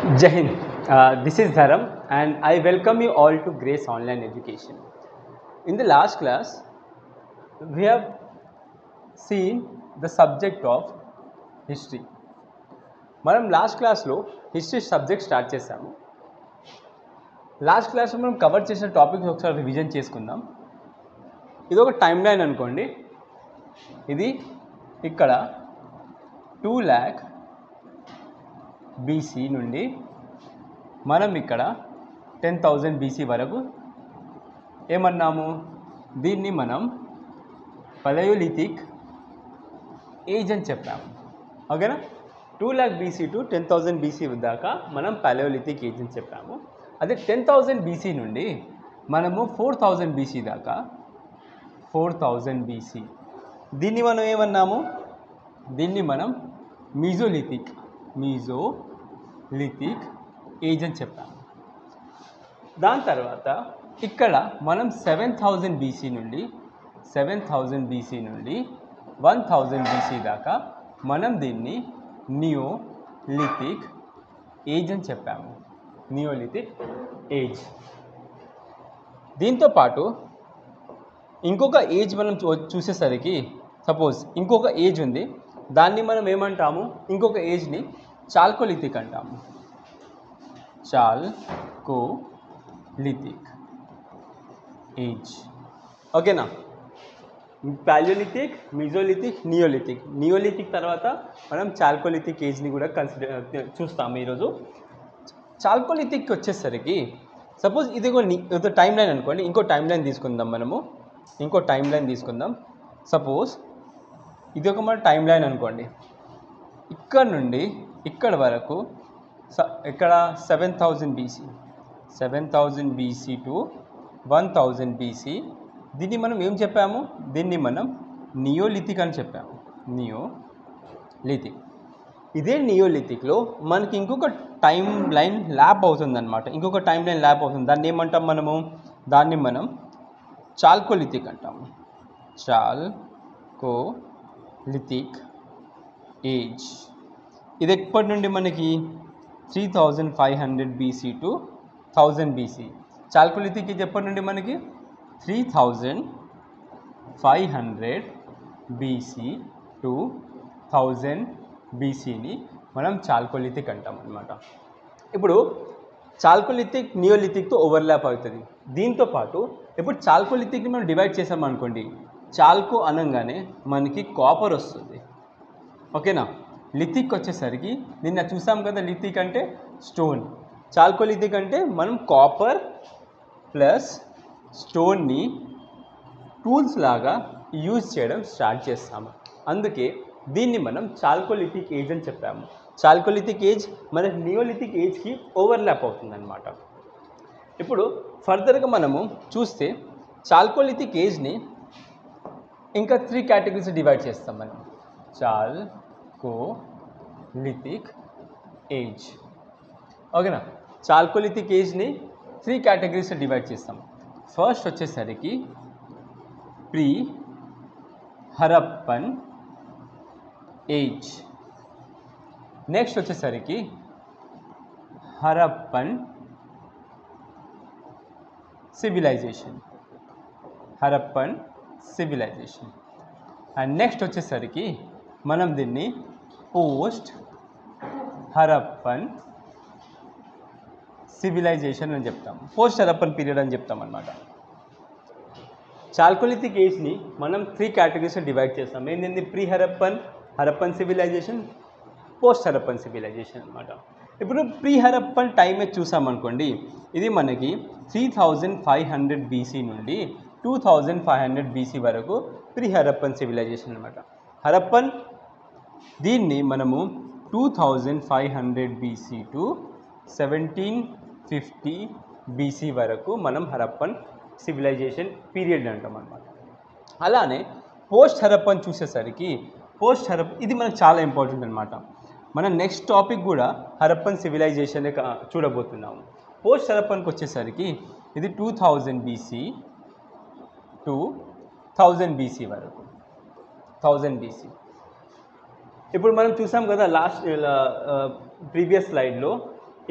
Jai Hind. This is Dharam and I welcome you all to Grace Online Education. In the last class, we have seen the subject of history. మనం last క్లాస్లో history subject start చేసాము. Last క్లాస్లో మనం cover చేసిన topics ఒకసారి revision చేసుకుందాం. ఇది ఒక టైమ్ లైన్ అనుకోండి. ఇది ఇక్కడ 2 lakh BC నుండి మనం ఇక్కడ 10,000 BC వరకు ఏమన్నాము, దీన్ని మనం పలయోలిథిక్ ఏజ్ అని చెప్పాము. ఓకేనా? 2 lakh BC టు 10,000 BC దాకా మనం పలయోలిథిక్ ఏజ్ అని చెప్పాము. అదే 10,000 BC నుండి మనము 4,000 BC దాకా 4,000 BC దీన్ని మనం ఏమన్నాము, దీన్ని మనం మీజోలిథిక్ ఏజ్ అని చెప్పాము. దాని తర్వాత ఇక్కడ మనం 7,000 BC నుండి 1,000 BC దాకా మనం దీన్ని నియోలిథిక్ ఏజ్ అని చెప్పాము. Neolithic age. దీంతోపాటు ఇంకొక ఏజ్ మనం చూసేసరికి, సపోజ్ ఇంకొక ఏజ్ ఉంది, దాన్ని మనం ఏమంటాము, ఇంకొక ఏజ్ని చాల్కోలిథిక్ అంటాము. Chalcolithic age. ఓకేనా? పాలియోలిథిక్, మీజోలిథిక్, నియోలిథిక్ తర్వాత మనం చాల్కోలిథిక్ ఏజ్ని కూడా చూస్తాము ఈరోజు. చాల్కోలిథిక్ వచ్చేసరికి సపోజ్ ఇది ఒక టైం లైన్ అనుకోండి. ఇంకో టైం లైన్ తీసుకుందాం. సపోజ్ ఇది ఒక మన టైం లైన్ అనుకోండి. ఇక్కడ నుండి ఇక్కడ వరకు ఇక్కడ 7,000 BC టు 1,000 BC. దీన్ని మనం ఏం చెప్పాము, దీన్ని మనం నియోలిథిక్ అని చెప్పాము. నియోలిథిక్. ఇదే నియోలిథిక్లో మనకి ఇంకొక టైం లైన్ ల్యాప్ అవుతుందన్నమాట. దాన్ని ఏమంటాం మనము, దాన్ని మనం చాల్కోలిథిక్ అంటాము. Chalcolithic age. ఇది ఎప్పటి నుండి మనకి 3,500 BC to 1,000 BC. Chalcolithic age ఎప్పటి నుండి మనకి 3,500 BC టు 1,000 BCని మనం చాల్కోలిథిక్ అంటాం అన్నమాట. ఇప్పుడు చాల్కోలిథిక్ నియోలిథిక్తో ఓవర్లాప్ అవుతుంది. దీంతోపాటు ఇప్పుడు చాల్కోలిథిక్ని మనం డివైడ్ చేసామనుకోండి, చాల్కో అనగానే మనకి కాపర్ వస్తుంది. ఓకేనా? లిథిక్ వచ్చేసరికి నిన్న చూసాం కదా, లిథిక్ అంటే స్టోన్, చాల్కోలిథిక్ అంటే మనం కాపర్ ప్లస్ స్టోన్ని టూల్స్ లాగా యూజ్ చేయడం స్టార్ట్ చేస్తాము. అందుకే దీన్ని మనం చాల్కోలిథిక్ ఏజ్ అని చెప్పాము. చాల్కోలిథిక్ ఏజ్ మన నియోలిథిక్ ఏజ్కి ఓవర్లాప్ అవుతుందన్నమాట. ఇప్పుడు ఫర్దర్గా మనము చూస్తే చాల్కోలిథిక్ ఏజ్ని ఇంకా 3 కేటగిరీస్ డివైడ్ చేస్తాం మనం. Chalcolithic age. ఓకేనా? చాల్కోలిథిక్ ఏజ్ని 3 కేటగిరీస్ డివైడ్ చేస్తాం. ఫస్ట్ వచ్చేసరికి ప్రీ హరప్పన్ ఏజ్. నెక్స్ట్ వచ్చేసరికి హరప్పన్ సివిలైజేషన్. అండ్ నెక్స్ట్ వచ్చేసరికి మనం దీన్ని పోస్ట్ హరప్పన్ సివిలైజేషన్ అని చెప్తాం. పోస్ట్ హరప్పన్ పీరియడ్ అని చెప్తాం అన్నమాట. చాల్కోలిథిక్ ఏజ్ని మనం 3 కేటగిరీస్ డివైడ్ చేస్తాం. ఏంటంటే pre Harappan civilisation, post Harappan civilisation అనమాట. ఇప్పుడు ప్రీ హరప్పన్ టైం చూసామనుకోండి, ఇది మనకి 3,500 BC నుండి 2,500 BC వరకు ప్రీ హరప్పన్ సివిలైజేషన్ అనమాట. హరప్పన్ దీన్ని మనము 2,500 BC టు 1750 BC వరకు మనం హరప్పన్ సివిలైజేషన్ పీరియడ్ అంటాం అన్నమాట. అలానే పోస్ట్ హరప్పన్ చూసేసరికి ఇది మనకు చాలా ఇంపార్టెంట్ అనమాట. మన నెక్స్ట్ టాపిక్ కూడా హరప్పన్ సివిలైజేషన్ చూడబోతున్నాము. పోస్ట్ హరప్పన్కి వచ్చేసరికి ఇది 2,000 BC టు 1,000 BC వరకు. 1000 BC. ఇప్పుడు మనం చూసాం కదా లాస్ట్ ప్రీవియస్ స్లైడ్లో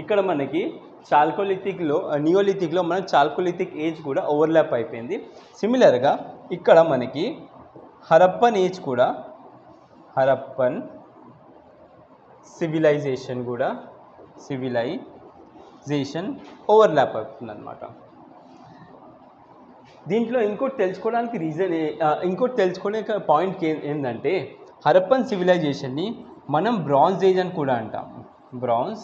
ఇక్కడ మనకి చాల్కోలిథిక్లో నియోలిథిక్లో మనకి చాల్కోలిథిక్ ఏజ్ కూడా ఓవర్లాప్ అయిపోయింది. సిమిలర్గా ఇక్కడ మనకి హరప్పన్ ఏజ్ కూడా హరప్పన్ సివిలైజేషన్ ఓవర్లాప్ అవుతుంది అనమాట. దీంట్లో ఇంకోటి తెలుసుకునే పాయింట్ ఏంటంటే హరప్పన్ సివిలైజేషన్ని మనం బ్రాంజ్ ఏజ్ అని కూడా అంటాం. Bronze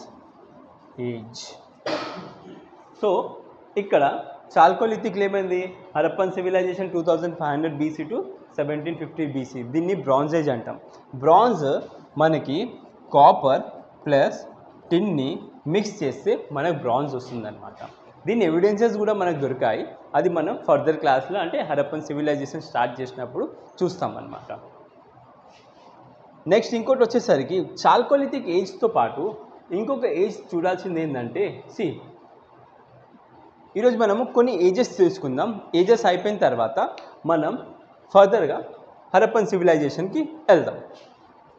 age. సో ఇక్కడ చాల్కోలిథిక్లో ఏమైంది, Harappan civilisation 2500 BC to 1750 BC, దీన్ని బ్రాంజ్ ఏజ్ అంటాం. బ్రాంజ్ మనకి కాపర్ ప్లస్ టిన్ని మిక్స్ చేస్తే మనకు బ్రాంజ్ వస్తుందన్నమాట. దీని ఎవిడెన్సెస్ కూడా మనకు దొరికాయి, అది మనం ఫర్దర్ క్లాస్లో అంటే హరప్పన్ సివిలైజేషన్ స్టార్ట్ చేసినప్పుడు చూస్తామన్నమాట. నెక్స్ట్ ఇంకోటి వచ్చేసరికి చాల్కోలిథిక్ ఏజ్తో పాటు ఇంకొక ఏజ్ చూడాల్సింది ఏంటంటే ఈరోజు మనము కొన్ని ఏజెస్ తెలుసుకుందాం. ఏజెస్ అయిపోయిన తర్వాత మనం ఫర్దర్గా హరప్పన్ సివిలైజేషన్కి వెళ్దాం.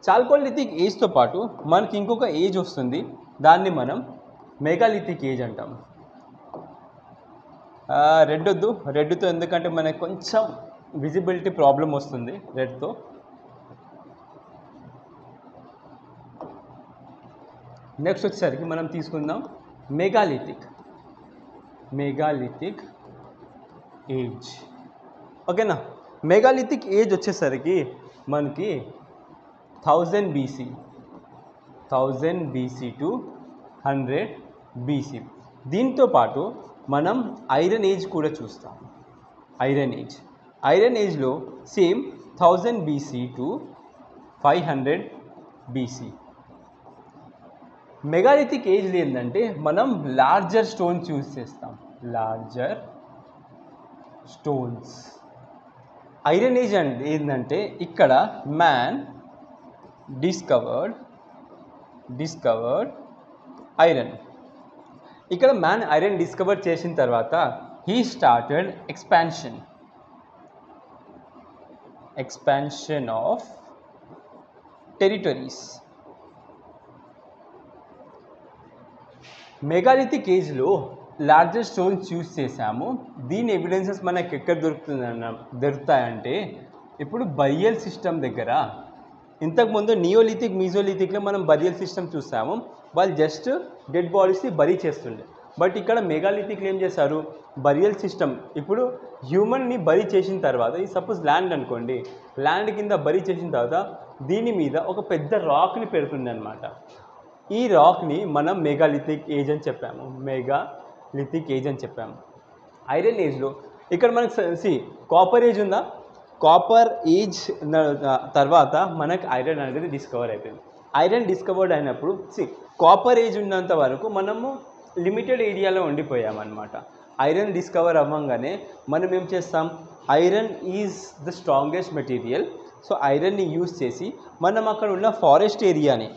చాల్కోలిథిక్ ఏజ్తో పాటు మనకి ఇంకొక ఏజ్ వస్తుంది, దాన్ని మనం మెగాలిథిక్ ఏజ్ అంటాం. రెడ్తో ఎందుకంటే మనకు కొంచెం విజిబిలిటీ ప్రాబ్లం వస్తుంది రెడ్తో. నెక్స్ట్ వచ్చేసరికి మనం తీసుకుందాం మెగాలిథిక్ ఏజ్. ఓకేనా. మెగాలిథిక్ ఏజ్ వచ్చేసరికి మనకి 1000 BC టు 100 BC. దీంతో పాటు మనం ఐరన్ ఏజ్ కూడా చూస్తాం. ఐరన్ ఏజ్లో same 1000 BC to 500 BC. Megalithic ఏజ్లో ఏంటంటే మనం లార్జర్ స్టోన్స్ యూజ్ చేస్తాం. ఐరన్ ఏజ్ అంటే ఏంటంటే ఇక్కడ మ్యాన్ డిస్కవర్డ్ ఐరన్. ఇక్కడ మ్యాన్ ఐరన్ డిస్కవర్ చేసిన తర్వాత he started expansion of territories. Megalithic ఏజ్లో లార్జర్ స్టోన్స్ యూజ్ చేసాము. దీని ఎవిడెన్సెస్ మనకు ఎక్కడ దొరుకుతాయంటే ఇప్పుడు బరియల్ సిస్టమ్ దగ్గర. ఇంతకుముందు నియోలిథిక్ మీజోలిథిక్లో మనం బరియల్ సిస్టమ్ చూసాము, వాళ్ళు జస్ట్ డెడ్ బాడీస్ని బరీ చేస్తుండే. బట్ ఇక్కడ మెగాలిథిక్లో ఏం చేశారు, బరియల్ సిస్టమ్. ఇప్పుడు హ్యూమన్ని బరీ చేసిన తర్వాత ఈ సపోజ్ ల్యాండ్ అనుకోండి, ల్యాండ్ కింద బరీ చేసిన తర్వాత దీని మీద ఒక పెద్ద రాక్ని పెడుతుండే అనమాట. ఈ రాక్ని మనం మెగాలిథిక్ ఏజ్ అని చెప్పాము. ఐరన్ ఏజ్లో ఇక్కడ మనకు కాపర్ ఏజ్ ఉందా, కాపర్ ఏజ్ తర్వాత మనకు ఐరన్ అనేది డిస్కవర్ అయిపోయింది. ఐరన్ డిస్కవర్డ్ అయినప్పుడు కాపర్ ఏజ్ ఉన్నంత వరకు మనము లిమిటెడ్ ఏరియాలో ఉండిపోయామన్నమాట. ఐరన్ డిస్కవర్ అవ్వగానే మనం ఏం చేస్తాం, iron is the strongest material. So ఐరన్ని యూజ్ చేసి మనం అక్కడ ఉన్న ఫారెస్ట్ ఏరియాని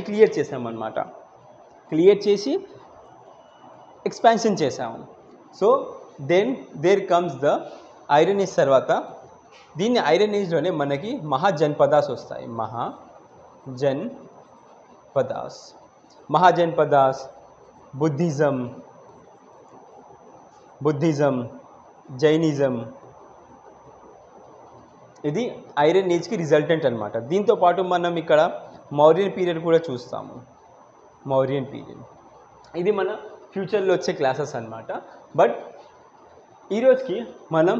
క్లియర్ చేసామన్నమాట. క్లియర్ చేసి ఎక్స్పాన్షన్ చేసాము. So then there comes the iron age. తర్వాత దీన్ని ఐరన్ ఏజ్లోనే మనకి మహాజన్పదాస్ వస్తాయి. మహాజన్పదాస్ బుద్ధిజం, జైనిజం, ఇది ఐరన్ ఏజ్కి రిజల్టెంట్ అనమాట. దీంతో పాటు మనం ఇక్కడ మౌర్యన్ పీరియడ్ కూడా చూస్తాము. ఇది మన ఫ్యూచర్లో వచ్చే క్లాసెస్ అనమాట. బట్ ఈరోజుకి మనం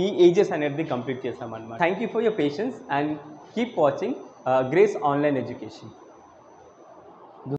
ఈ ఏజెస్ అనేది కంప్లీట్ చేస్తామన్నమాట. Thank you for your patience and keep watching grace online education.